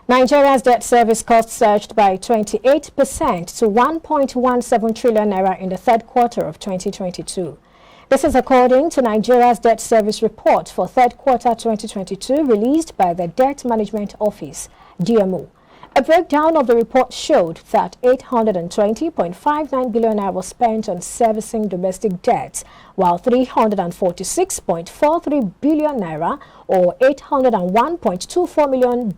Nigeria's debt service cost surged by 28% to 1.17 trillion naira in the third quarter of 2022. This is according to Nigeria's debt service report for third quarter 2022 released by the Debt Management Office, DMO. A breakdown of the report showed that 820.59 billion naira was spent on servicing domestic debts, while 346.43 billion naira or $801.24 million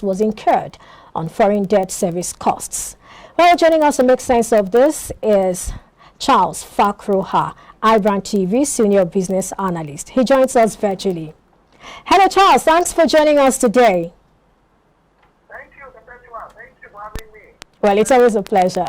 was incurred on foreign debt service costs. Well, joining us to make sense of this is Charles Fakruha, iBrandTV Senior Business Analyst. He joins us virtually. Hello, Charles. Thanks for joining us today. Well, it's always a pleasure.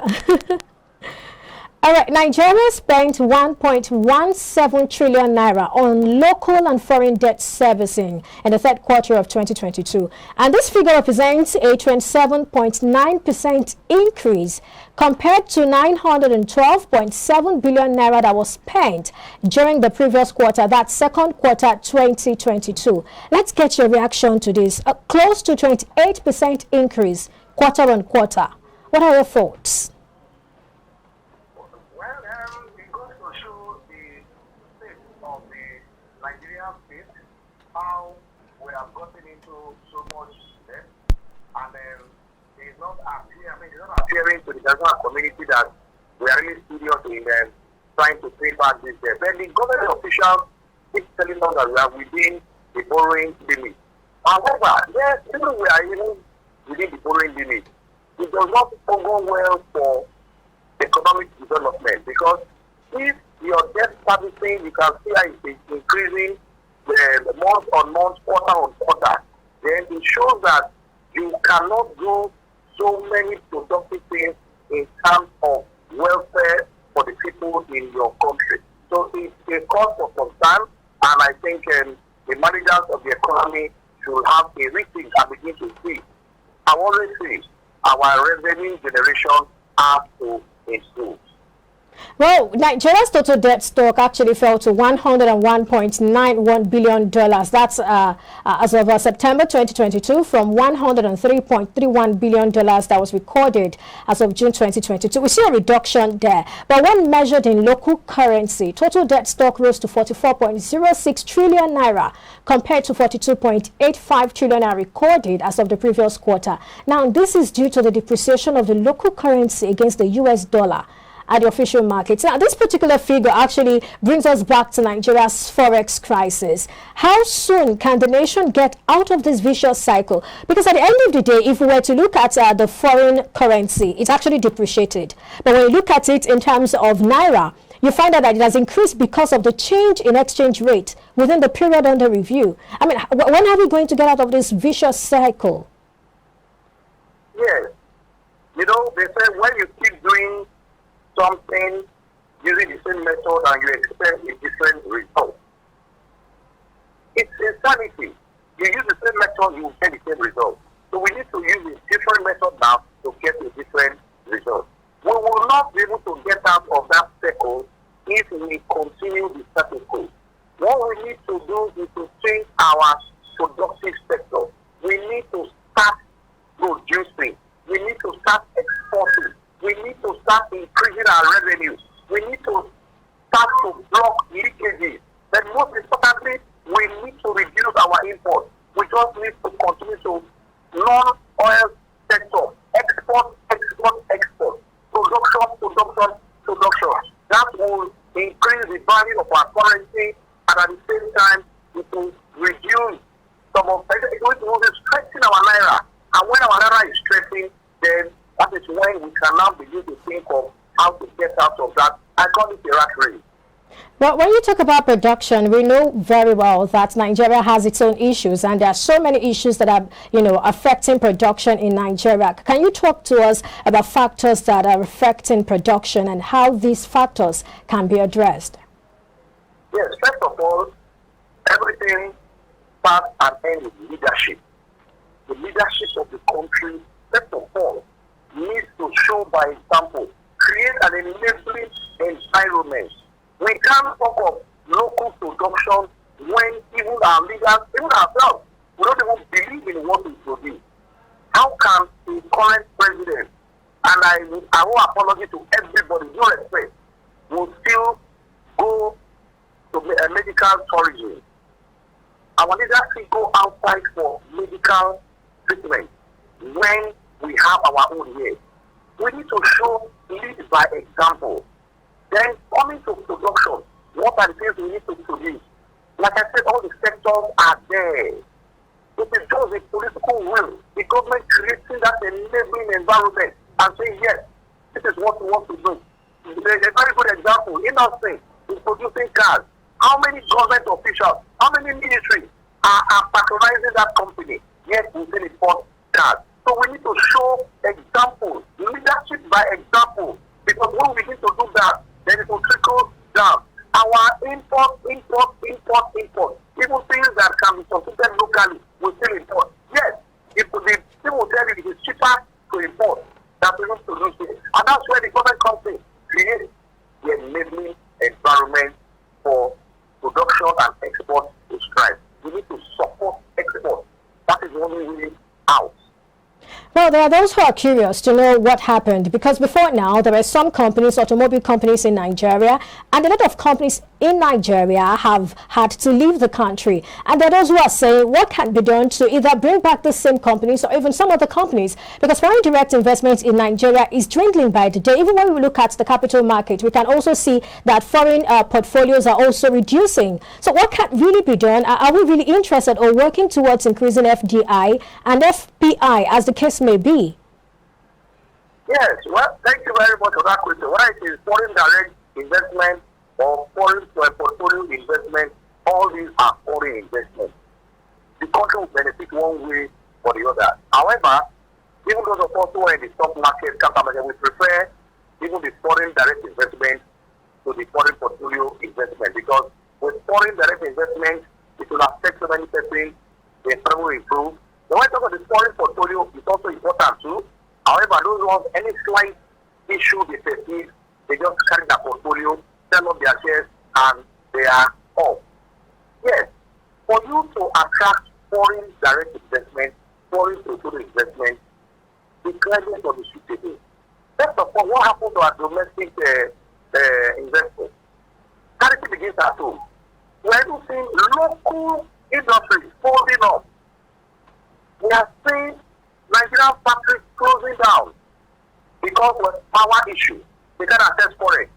All right, Nigeria spent 1.17 trillion naira on local and foreign debt servicing in the third quarter of 2022. And this figure represents a 27.9% increase compared to 912.7 billion naira that was spent during the previous quarter, that's second quarter 2022. Let's get your reaction to this. A close to 28% increase quarter on quarter. What are your thoughts? It goes to show the state of the Nigerian state, how we have gotten into so much debt, and it's not appearing to the international community that we are really serious in trying to pay back this debt. Then the government officials keep telling us that we are within the borrowing limit. However, yes, even we are even within the borrowing limit, it does not go well for economic development, because if your debt servicing, you can see how it's increasing month on month, quarter on quarter, then it shows that you cannot do so many productive things in terms of welfare for the people in your country. So it's a cause for concern, and I think the managers of the economy should have a rethink and begin to see. I always say our revenue generation has to improve. Well, Nigeria's total debt stock actually fell to $101.91 billion. That's as of September 2022 from $103.31 billion that was recorded as of June 2022. We see a reduction there. But when measured in local currency, total debt stock rose to 44.06 trillion naira compared to 42.85 trillion naira recorded as of the previous quarter. Now, this is due to the depreciation of the local currency against the US dollar at the official markets. Now, this particular figure actually brings us back to Nigeria's forex crisis. How soon can the nation get out of this vicious cycle? Because at the end of the day, if we were to look at the foreign currency, it's actually depreciated. But when you look at it in terms of naira, you find out that it has increased because of the change in exchange rate within the period under review. I mean, when are we going to get out of this vicious cycle? Yes. You know, they say when you keep doing something using the same method and you expect a different result, it's insanity. You use the same method, you will get the same result. So we need to use a different method now to get a different result. We will not be able to get out of that cycle if we continue the status quo. What we need to do is to change our productive sector. We need to start producing. We need to start exporting. We need to start increasing our revenue. We need to start to block leakages. But most importantly, we need to reduce our imports. We just need to continue to non-oil sector. Export, export, export. Production. That will increase the value of our currency, and at the same time, it will reduce some of it will strengthen our naira. And when our naira is strengthened, then that is when we can now begin to think of how to get out of that. I call it a rat race. Well, when you talk about production, we know very well that Nigeria has its own issues, and there are so many issues that are, affecting production in Nigeria. Can you talk to us about factors that are affecting production and how these factors can be addressed? Yes, first of all, everything starts and ends with leadership. The leadership of the country, first of all, needs to show by example, create an enabling environment. We can't talk of local production when even our leaders, even ourselves, we don't even believe in what we produce. How current president, and I owe apology to everybody, no respect, will still go to medical tourism. Our leaders will go outside for medical treatment when we have our own here. We need to show lead by example. Then coming to production, what are the things we need to produce? Like I said, all the sectors are there. It is just a political will. The government creating that enabling environment and saying, yes, this is what we want to do. There's a very good example. Industry is producing cars. How many government officials, how many ministries are patronizing that company? Yes, we still import cars. So we need to show example, leadership by example. Because when we begin to do that, then it will trickle down. Our import. Even things that can be substituted locally, we still import. Yes, if the people will tell you it is cheaper to import than to produce it. And that's where the government comes in, create the enabling environment for production and export to strive. We need to support export. That is the only way out. Well, there are those who are curious to know what happened, because before now there were some companies, automobile companies in Nigeria, and a lot of companies in Nigeria have had to leave the country. And there are those who are saying what can be done to either bring back the same companies or even some other companies, because foreign direct investment in Nigeria is dwindling by the day. Even when we look at the capital market, we can also see that foreign portfolios are also reducing. So what can really be done? Are we really interested or working towards increasing FDI and FPI, as the case may be? Yes, well, thank you very much for that question. Whether it is foreign direct investment or foreign portfolio investment, all these are foreign investments. The country will benefit one way or the other. However, even those of us who are in the stock market, capital market, we prefer even the foreign direct investment to the foreign portfolio investment, because with foreign direct investment, it will affect so many persons, the economy will improve. When we talk about the foreign portfolio, it's also important too. However, those who have any slight issue they perceive, they just carry their portfolio, sell off their shares, and they are off. Yes, for you to attract foreign direct investment, foreign portfolio investment, the credit of the suitable. First of all, what happens to our domestic investors? Charity begins at home. We are even seeing local industries folding up. We are seeing Nigerian factories closing down because of power issue. They can't access forex.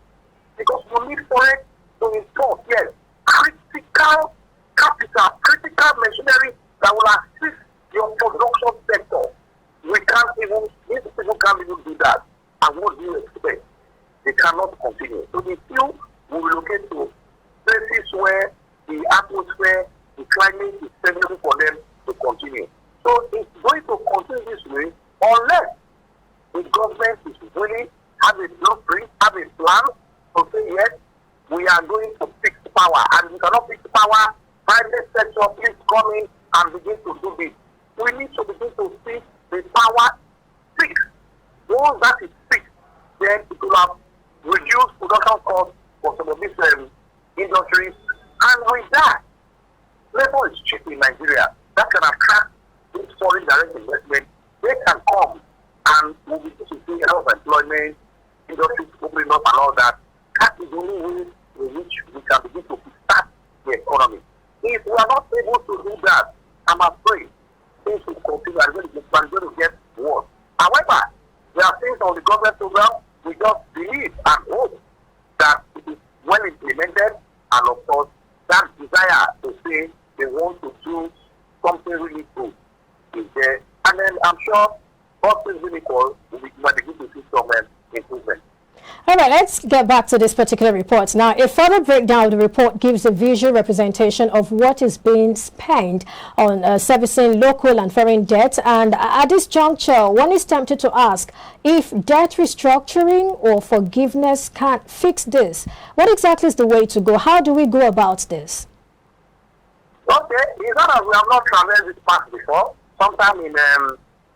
Because you need forex to install, yes, critical capital, critical machinery that will assist your production sector. We can't even, these people can't even do that. And what do you expect? They cannot continue. So the few will relocate to places where the atmosphere, the climate is favorable for them to continue. So it's going to continue this way unless the government is willing, have a blueprint, have a plan to say, yes, we are going to fix power. And we cannot fix power. Private sector, please come in and begin to do this. We need to begin to see the power fixed. Once that is fixed, then it will have reduced production costs for some of these industries. And with that, labor is cheap in Nigeria. That can attract this foreign direct investment. They can come and we will begin to see health employment, industries opening up and all that. That is the only way in which we can begin to start the economy. If we are not able to do that, I'm afraid things will continue and we're going to get worse. However, there are things on the government program we just believe and hope that it is well implemented, and of course that desire to say they want to do something really good is there. And then I'm sure all things really equal, we might begin to see some improvement. All right, let's get back to this particular report. Now, a further breakdown of the report gives a visual representation of what is being spent on servicing local and foreign debt. And at this juncture, one is tempted to ask if debt restructuring or forgiveness can't fix this. What exactly is the way to go? How do we go about this? Okay, it's not that we have not traversed this path before. Sometime in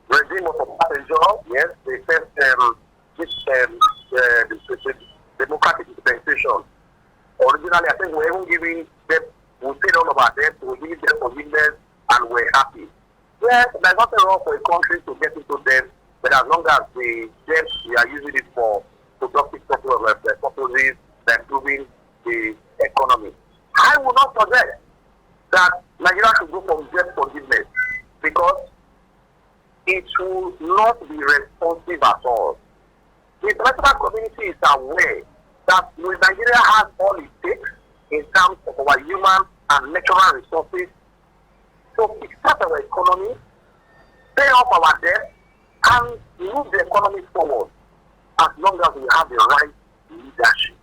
regime of passenger, yes, they first the democratic dispensation. Originally, I think we're even giving them, we paid all of our debt, we're giving them forgiveness, and we're happy. Yes, there's nothing wrong for a country to get into debt, but as long as the debt, we are using it for productive purposes, improving the economy. I will not suggest that Nigeria should go for debt forgiveness because it will not be responsive at all. The international community is aware that Nigeria has all it takes in terms of our human and natural resources to kickstart our economy, pay off our debt, and move the economy forward as long as we have the right leadership.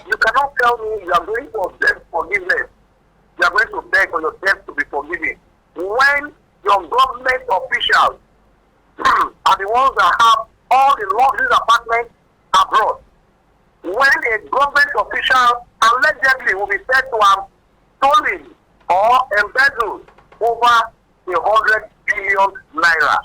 You cannot tell me you are going for debt forgiveness. You are going to beg for your debt to be forgiven when your government officials are the ones that have all the luxury apartments abroad. When a government official allegedly will be said to have stolen or embezzled over 100 billion naira,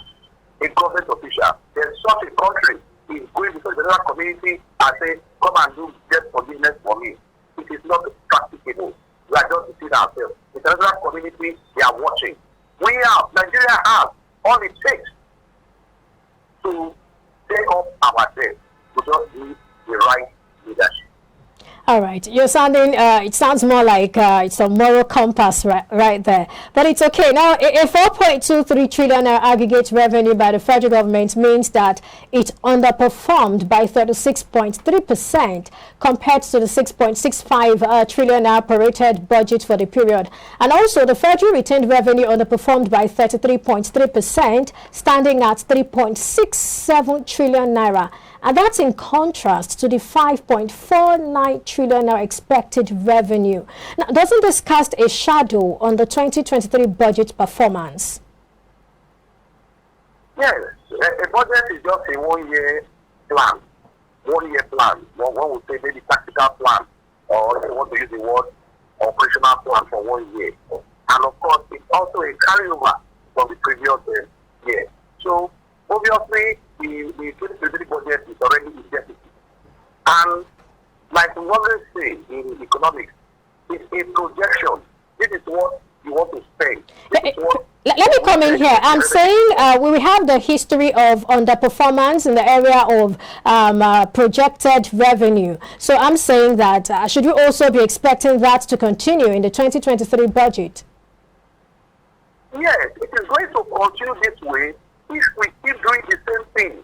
a government official, then such a country is going before the general community and say, come and do debt forgiveness for me. It is not practicable. We are just deceiving ourselves. The international community, they are watching. Nigeria has all it takes to pay off our debt. We just need the right leadership. All right, you're sounding, it sounds more like it's a moral compass right there. But it's okay. Now, a 4.23 trillion aggregate revenue by the federal government means that it underperformed by 36.3% compared to the 6.65 trillion operated budget for the period. And also, the federal retained revenue underperformed by 33.3%, standing at 3.67 trillion naira. And that's in contrast to the 5.49 trillion naira expected revenue. Now, doesn't this cast a shadow on the 2023 budget performance? Yes, a budget is just a one-year plan. One-year plan. One would say maybe tactical plan, or if you want to use the word operational plan for 1 year. And of course, it's also a carryover from the previous year. So, obviously, the 2023 budget is already in deficit. And like we always say in economics, it's a projection. This is what you want to spend. Let me come in here. I'm saying we have the history of underperformance in the area of projected revenue. So I'm saying that should we also be expecting that to continue in the 2023 budget? Yes, it is going to continue this way if we keep doing the same thing.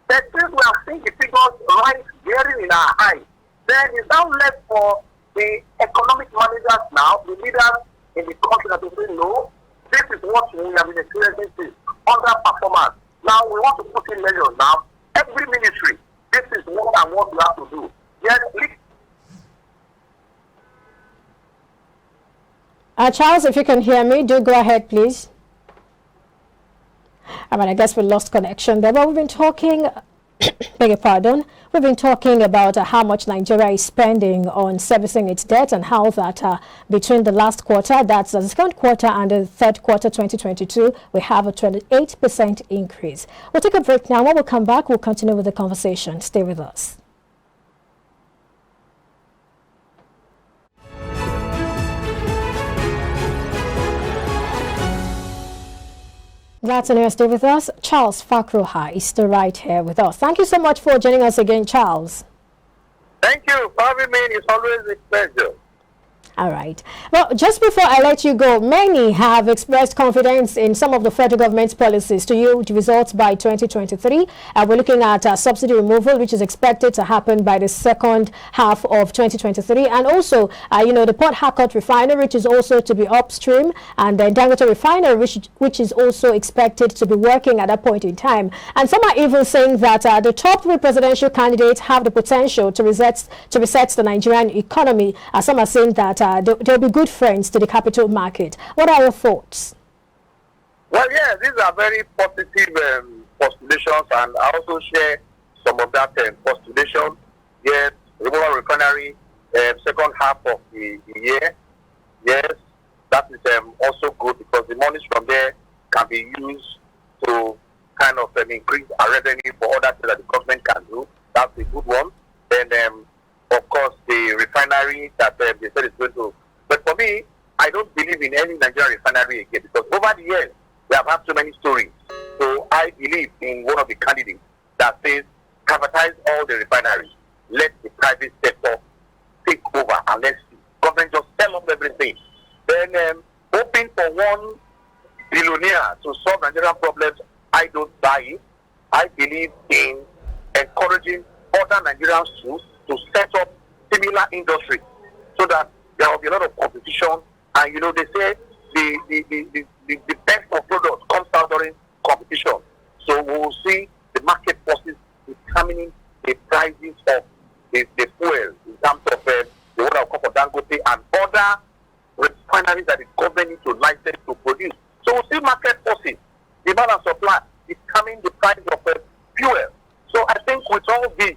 But since we are seeing the figures right bearing in our eyes, then it's now left for the economic managers now, the leaders in the country that will say, no, this is what we have been experiencing since underperformance. Now we want to put in measures now. Every ministry, this is what and what we have to do. Yes, Charles, if you can hear me, do go ahead, please. I guess we lost connection there, but we've been talking, beg your pardon, we've been talking about how much Nigeria is spending on servicing its debt and how that between the last quarter, that's the second quarter, and the third quarter 2022, we have a 28% increase. We'll take a break now. When we come back, we'll continue with the conversation. Stay with us. Glad to know you're still with us. Charles Fakruha is still right here with us. Thank you so much for joining us again, Charles. Thank you for having me. It's always a pleasure. All right. Well, just before I let you go, many have expressed confidence in some of the federal government's policies to yield results by 2023. We're looking at subsidy removal, which is expected to happen by the second half of 2023. And also, the Port Harcourt refinery, which is also to be upstream, and then Dangote refinery, which is also expected to be working at that point in time. And some are even saying that the top three presidential candidates have the potential to reset the Nigerian economy. Some are saying that they'll be good friends to the capital market. What are your thoughts? Well, yeah, these are very positive postulations, and I also share some of that postulation. Yes, removal refinery, second half of the year. Yes, that is also good because the monies from there can be used to kind of increase our revenue for other things that the government can do. That's a good one. Then, of course, the refinery that they said is going to. But for me, I don't believe in any Nigerian refinery again because over the years, we have had so many stories So I believe in one of the candidates that says, privatize all the refineries. Let the private sector take over and let's see. Government just sell up everything. Then hoping for one billionaire to solve Nigerian problems, I don't buy it. I believe in encouraging other Nigerians to set up similar industry so that there will be a lot of competition. And you know, they say the best of products comes out during competition. So we will see the market forces determining the prices of the fuel in terms of the one that will come for Dangote and other refineries that the government needs to license to produce. So we'll see market forces, demand and supply, determine the price of fuel. So I think with all this,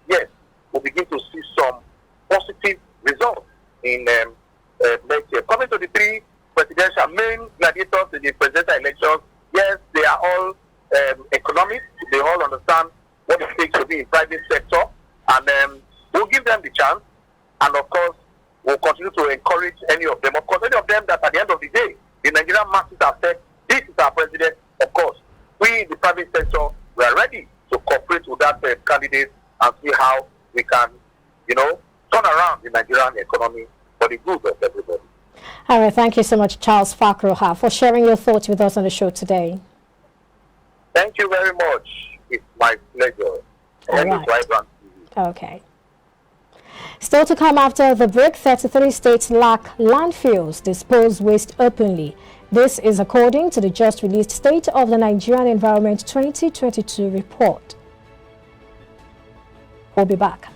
yes, we'll begin to see some positive results in next year. Coming to the three presidential main gladiators in the presidential elections, yes, they are all economists. They all understand what it takes to be in private sector, and we'll give them the chance. And of course, we'll continue to encourage any of them. Of course, any of them that at the end of the day, the Nigerian masses have said, this is our president. Of course, we in the private sector, we are ready to cooperate with that candidate and see how we can, you know, turn around the Nigerian economy for the good of everybody. All right, thank you so much, Charles Fakroha, for sharing your thoughts with us on the show today. Thank you very much. It's my pleasure. All right. iBrandTV. Okay. Still to come after the break, 33 states lack landfills, dispose waste openly. This is according to the just released State of the Nigerian Environment 2022 report. We'll be back.